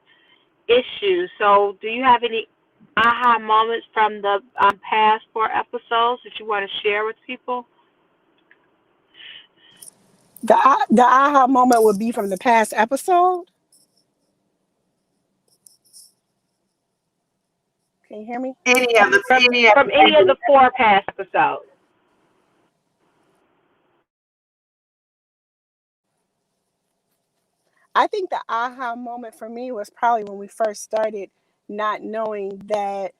Speaker 2: issues. So, do you have any aha moments from the past 4 episodes that you want to share with people?
Speaker 6: The aha moment would be from the past episode. Can you hear me?
Speaker 4: Any of the
Speaker 2: From
Speaker 4: any of
Speaker 2: from any of
Speaker 4: the
Speaker 2: the 4 past episodes.
Speaker 6: I think the aha moment for me was probably when we first started not knowing that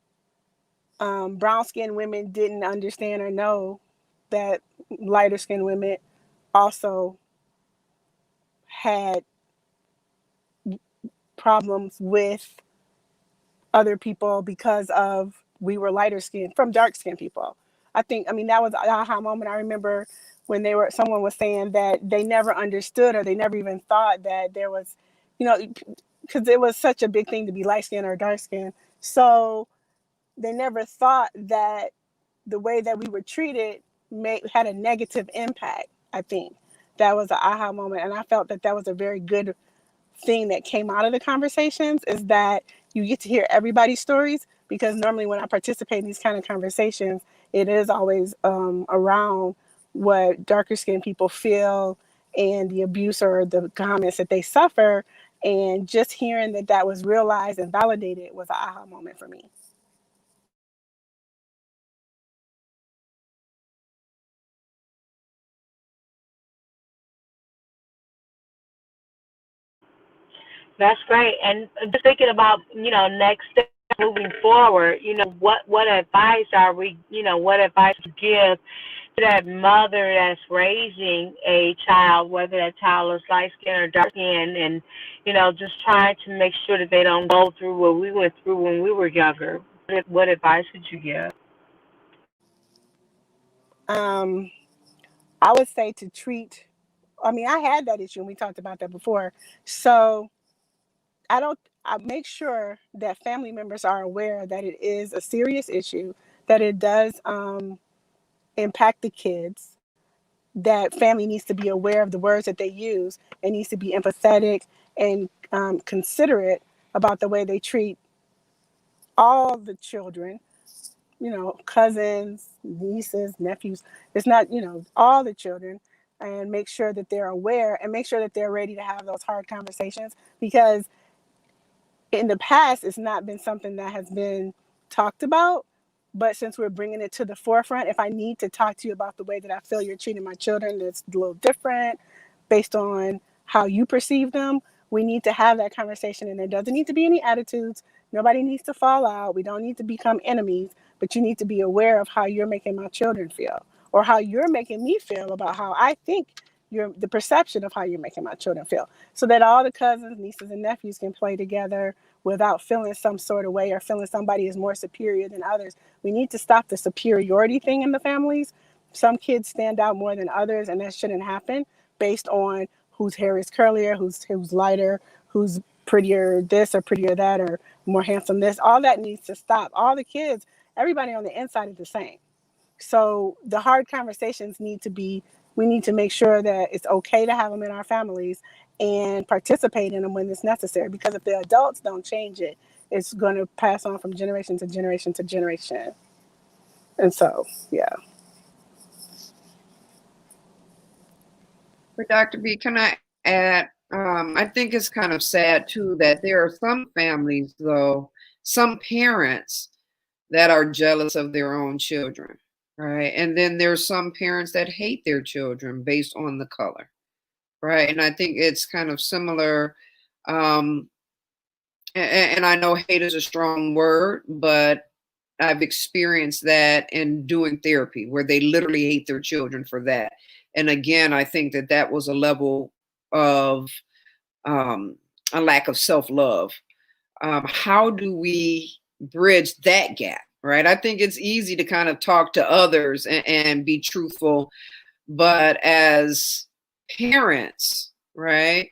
Speaker 6: brown skinned women didn't understand or know that lighter skinned women also had problems with other people because of we were lighter skinned from dark skinned people. I mean, that was an aha moment. I remember when someone was saying that they never understood or they never even thought that there was, you know, because it was such a big thing to be light skinned or dark skinned. So they never thought that the way that we were treated had a negative impact. I think that was an aha moment. And I felt that that was a very good thing that came out of the conversations, is that you get to hear everybody's stories, because normally when I participate in these kind of conversations, it is always around what darker skinned people feel and the abuse or the comments that they suffer. And just hearing that that was realized and validated was an aha moment for me.
Speaker 2: That's great. And just thinking about, next step moving forward, what advice are we, what advice to give to that mother that's raising a child, whether that child is light skinned or dark skinned, and, just trying to make sure that they don't go through what we went through when we were younger. What advice would you give?
Speaker 6: Um, I would say to treat, I mean, I had that issue and we talked about that before. So I don't, I make sure that family members are aware that it is a serious issue, that it does impact the kids, that family needs to be aware of the words that they use and needs to be empathetic and considerate about the way they treat all the children, cousins, nieces, nephews. It's not, all the children, and make sure that they're aware and make sure that they're ready to have those hard conversations, because in the past it's not been something that has been talked about. But since we're bringing it to the forefront, if I need to talk to you about the way that I feel you're treating my children, that's a little different based on how you perceive them, we need to have that conversation. And there doesn't need to be any attitudes. Nobody needs to fall out. We don't need to become enemies, but you need to be aware of how you're making my children feel, or how you're making me feel about how I think the perception of how you're making my children feel, so that all the cousins, nieces, and nephews can play together without feeling some sort of way or feeling somebody is more superior than others. We need to stop the superiority thing in the families. Some kids stand out more than others, and that shouldn't happen based on whose hair is curlier, who's lighter, who's prettier this or prettier that, or more handsome this. All that needs to stop. All the kids, everybody on the inside is the same. So the hard conversations we need to make sure that it's okay to have them in our families and participate in them when it's necessary. Because if the adults don't change it, it's going to pass on from generation to generation to generation. And so, yeah.
Speaker 3: But Dr. B, can I add? I think it's kind of sad too that there are some families, though, some parents that are jealous of their own children, right? And then there's some parents that hate their children based on the color, right? And I think it's kind of similar. Um, and I know hate is a strong word, but I've experienced that in doing therapy where they literally hate their children for that. And again, I think that that was a level of a lack of self-love. How do we bridge that gap? Right. I think it's easy to kind of talk to others and be truthful, but as parents, right,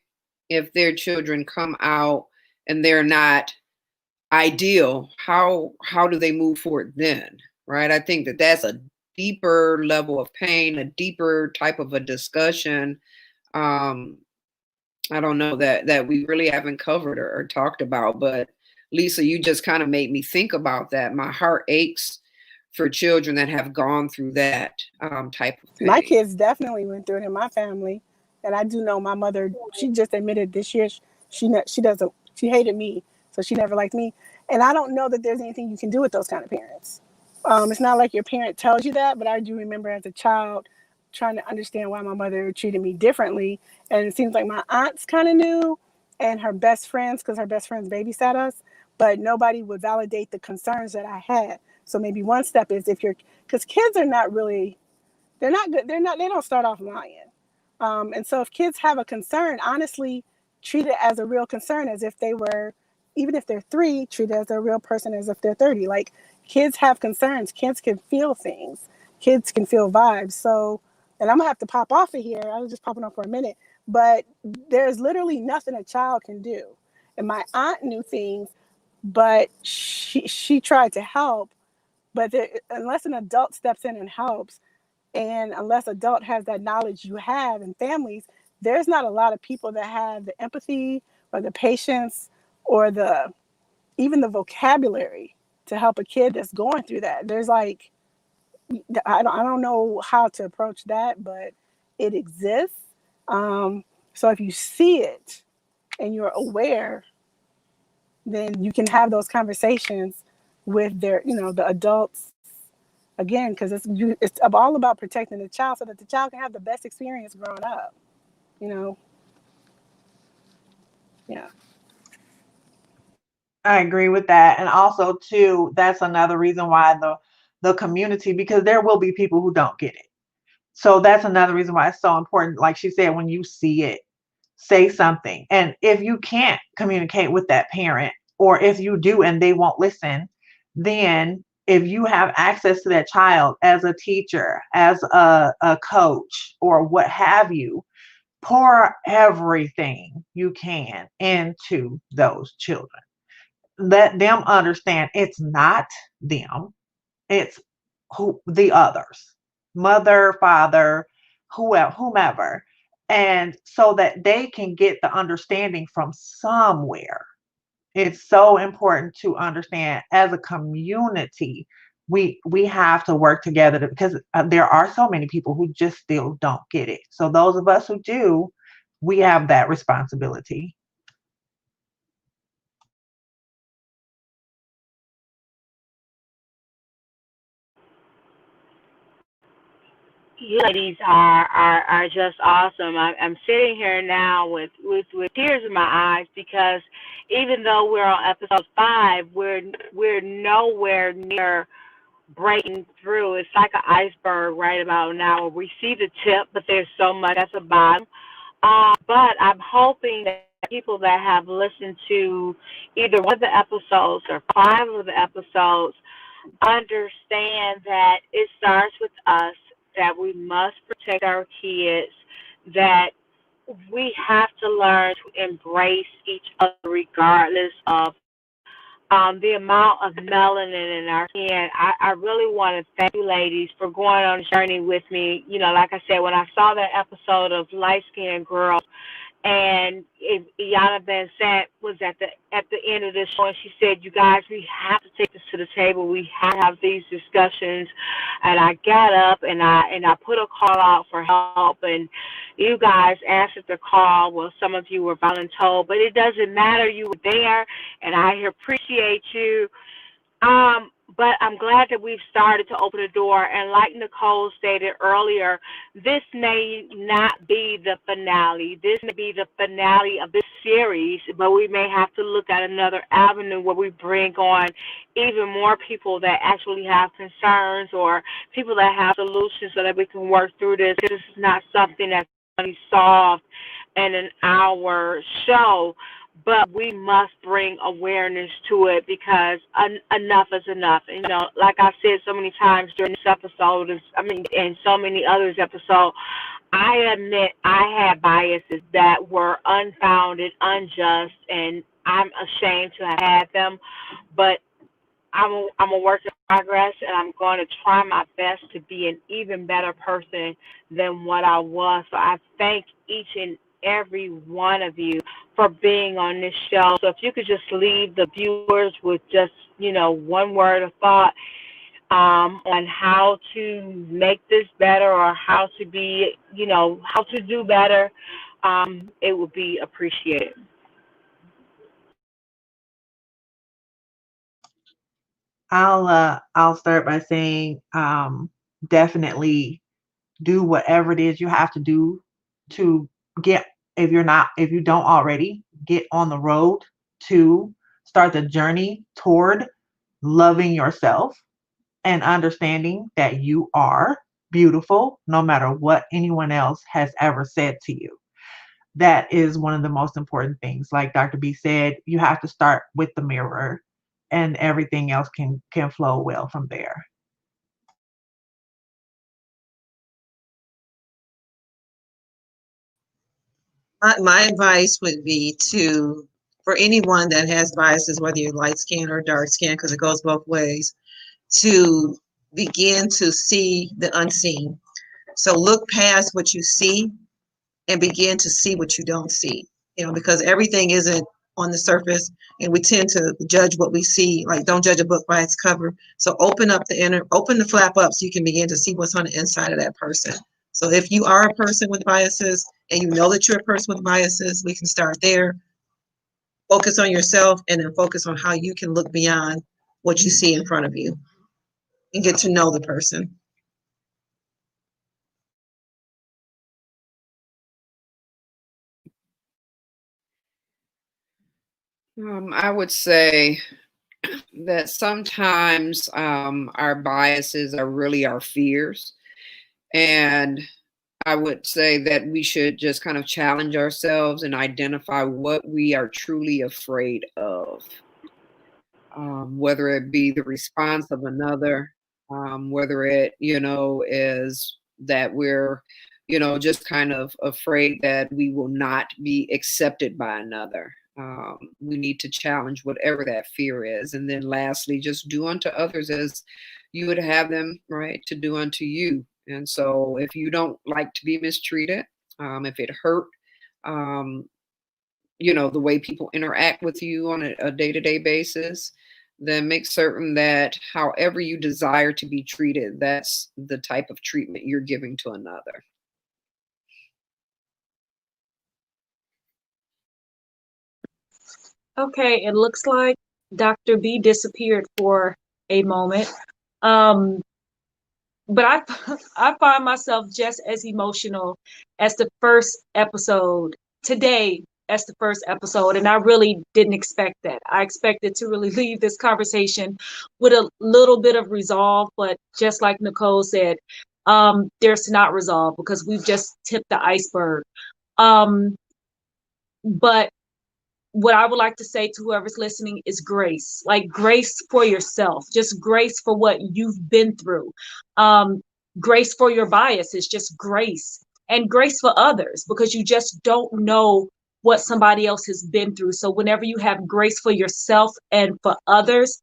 Speaker 3: if their children come out and they're not ideal, how do they move forward then? Right. I think that that's a deeper level of pain, a deeper type of a discussion. Um, I don't know that we really haven't covered or talked about, but Lisa, you just kind of made me think about that. My heart aches for children that have gone through that type of
Speaker 6: My
Speaker 3: pain.
Speaker 6: kids definitely went through it in my family, and I do know my mother. She just admitted this year she doesn't, she hated me, so she never liked me. And I don't know that there's anything you can do with those kind of parents. It's not like your parent tells you that, but I do remember as a child trying to understand why my mother treated me differently. And it seems like my aunts kind of knew, and her best friends, because her best friends babysat us, but nobody would validate the concerns that I had. So maybe one step is if you're, because kids are not really, they're not good. They don't start off lying. And so if kids have a concern, honestly, treat it as a real concern, as if they were, even if they're 3, treat it as a real person as if they're 30. Like, kids have concerns. Kids can feel things. Kids can feel vibes. So, and I'm gonna have to pop off of here. I was just popping off for a minute, but there's literally nothing a child can do. And my aunt knew things, but she tried to help. But unless an adult steps in and helps, and unless adult has that knowledge you have in families, there's not a lot of people that have the empathy or the patience or the even the vocabulary to help a kid that's going through that. There's like, I don't know how to approach that, but it exists. So if you see it and you're aware, then you can have those conversations with their, the adults again, because it's all about protecting the child so that the child can have the best experience growing up. You know, yeah.
Speaker 4: I agree with that. And also too, that's another reason why the community, because there will be people who don't get it. So that's another reason why it's so important. Like she said, when you see it, say something. And if you can't communicate with that parent, or if you do and they won't listen, then if you have access to that child as a teacher, as a coach, or what have you, pour everything you can into those children. Let them understand it's not them, it's the others, mother, father, whomever, and so that they can get the understanding from somewhere. It's so important to understand as a community. We have to work together because there are so many people who just still don't get it. So those of us who do, we have that responsibility.
Speaker 2: You ladies are just awesome. I'm sitting here now with tears in my eyes because even though we're on episode 5, we're nowhere near breaking through. It's like an iceberg right about now. We see the tip, but there's so much at the bottom. But I'm hoping that people that have listened to either one of the episodes or 5 of the episodes understand that it starts with us, that we must protect our kids, that we have to learn to embrace each other regardless of the amount of melanin in our skin. I really want to thank you ladies for going on a journey with me. Like I said, when I saw that episode of Light Skinned Girls, and Iana Van Sant was at the end of the show, and she said, "You guys, we have to take this to the table. We have to have these discussions." And I got up and I put a call out for help, and you guys answered the call. Well, some of you were voluntold, but it doesn't matter. You were there, and I appreciate you. but I'm glad that we've started to open the door. And like Nicole stated earlier, this may not be the finale. This may be the finale of this series, but we may have to look at another avenue where we bring on even more people that actually have concerns or people that have solutions so that we can work through this. This is not something that's going to be solved in an hour show, but we must bring awareness to it because enough is enough. And, you know, like I said so many times during this episode, and so many others episodes, I admit I had biases that were unfounded, unjust, and I'm ashamed to have had them. But I'm a work in progress, and I'm going to try my best to be an even better person than what I was. So I thank each and every one of you for being on this show. So if you could just leave the viewers with just, you know, one word of thought on how to make this better or how to be, you know, how to do better, it would be appreciated.
Speaker 4: I'll start by saying definitely do whatever it is you have to do to get, if you don't already, get on the road to start the journey toward loving yourself and understanding that you are beautiful no matter what anyone else has ever said to you. That is one of the most important things. Like Dr. B said, you have to start with the mirror and everything else can flow well from there.
Speaker 5: My advice would be to, for anyone that has biases, whether you're light skin or dark skin, because it goes both ways, to begin to see the unseen. So look past what you see and begin to see what you don't see. You know, because everything isn't on the surface, and we tend to judge what we see. Like, don't judge a book by its cover. So open the flap up so you can begin to see what's on the inside of that person. So if you are a person with biases and you know that you're a person with biases, we can start there. Focus on yourself and then focus on how you can look beyond what you see in front of you and get to know the person.
Speaker 3: I would say that sometimes our biases are really our fears. And I would say that we should just kind of challenge ourselves and identify what we are truly afraid of, whether it be the response of another, whether it, is that we're, just kind of afraid that we will not be accepted by another. We need to challenge whatever that fear is. And then lastly, just do unto others as you would have them, right, to do unto you. And so if you don't like to be mistreated, if it hurt, um, the way people interact with you on a day-to-day basis, then make certain that however you desire to be treated, that's the type of treatment you're giving to another.
Speaker 1: Okay, it looks like Dr. B disappeared for a moment. Um, but I find myself just as emotional as the first episode today, as the first episode, and I really didn't expect that. I expected to really leave this conversation with a little bit of resolve, but just like Nicole said, there's not resolve because we've just tipped the iceberg. But what I would like to say to whoever's listening is grace, like grace for yourself, just grace for what you've been through. Grace for your biases, just grace, and grace for others because you just don't know what somebody else has been through. So whenever you have grace for yourself and for others,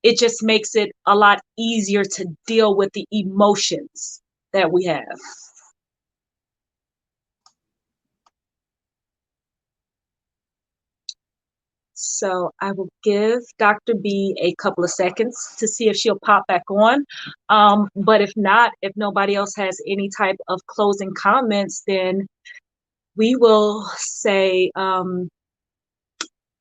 Speaker 1: it just makes it a lot easier to deal with the emotions that we have. So I will give Dr. B a couple of seconds to see if she'll pop back on. But if not, if nobody else has any type of closing comments, then we will say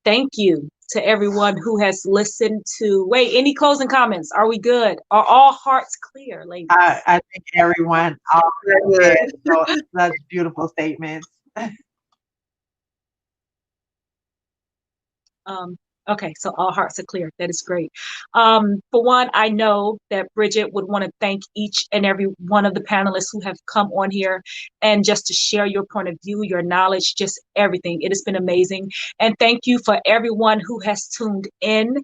Speaker 1: thank you to everyone who has listened to. Wait, any closing comments? Are we good? Are all hearts clear, ladies?
Speaker 4: I think everyone, all
Speaker 5: Very
Speaker 4: had
Speaker 5: good.
Speaker 4: such beautiful statements.
Speaker 1: Okay, so all hearts are clear. That is great. For one, I know that Bridget would want to thank each and every one of the panelists who have come on here and just to share your point of view, your knowledge, just everything. It has been amazing. And thank you for everyone who has tuned in.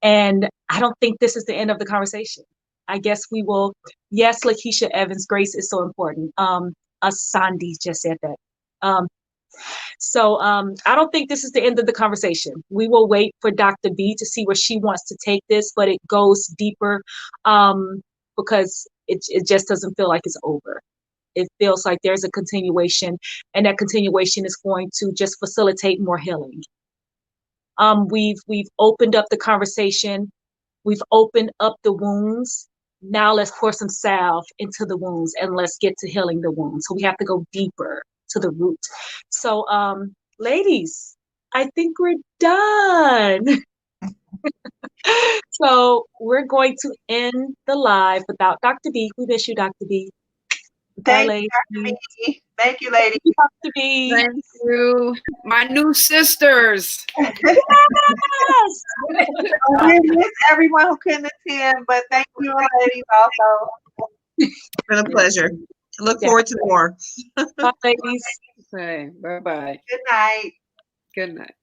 Speaker 1: And I don't think this is the end of the conversation. I guess we will, yes, Lakeisha Evans, grace is so important. Asandi just said that. So I don't think this is the end of the conversation. We will wait for Dr. B to see where she wants to take this, but it goes deeper because it just doesn't feel like it's over. It feels like there's a continuation, and that continuation is going to just facilitate more healing. We've opened up the conversation. We've opened up the wounds. Now let's pour some salve into the wounds and let's get to healing the wounds. So we have to go deeper to the root. So, ladies, I think we're done. So we're going to end the live without Dr. B. We miss you, Dr. B. Bye,
Speaker 4: Thank
Speaker 1: ladies.
Speaker 4: you, Dr. B. Thank you, ladies.
Speaker 1: Dr. B.
Speaker 3: Thank you. My new sisters.
Speaker 1: Yes.
Speaker 4: We miss everyone who couldn't attend, but thank you, ladies, also.
Speaker 5: It's been a pleasure. Look forward to more.
Speaker 1: Bye, ladies.
Speaker 3: Okay, bye-bye.
Speaker 4: Good night.
Speaker 3: Good night.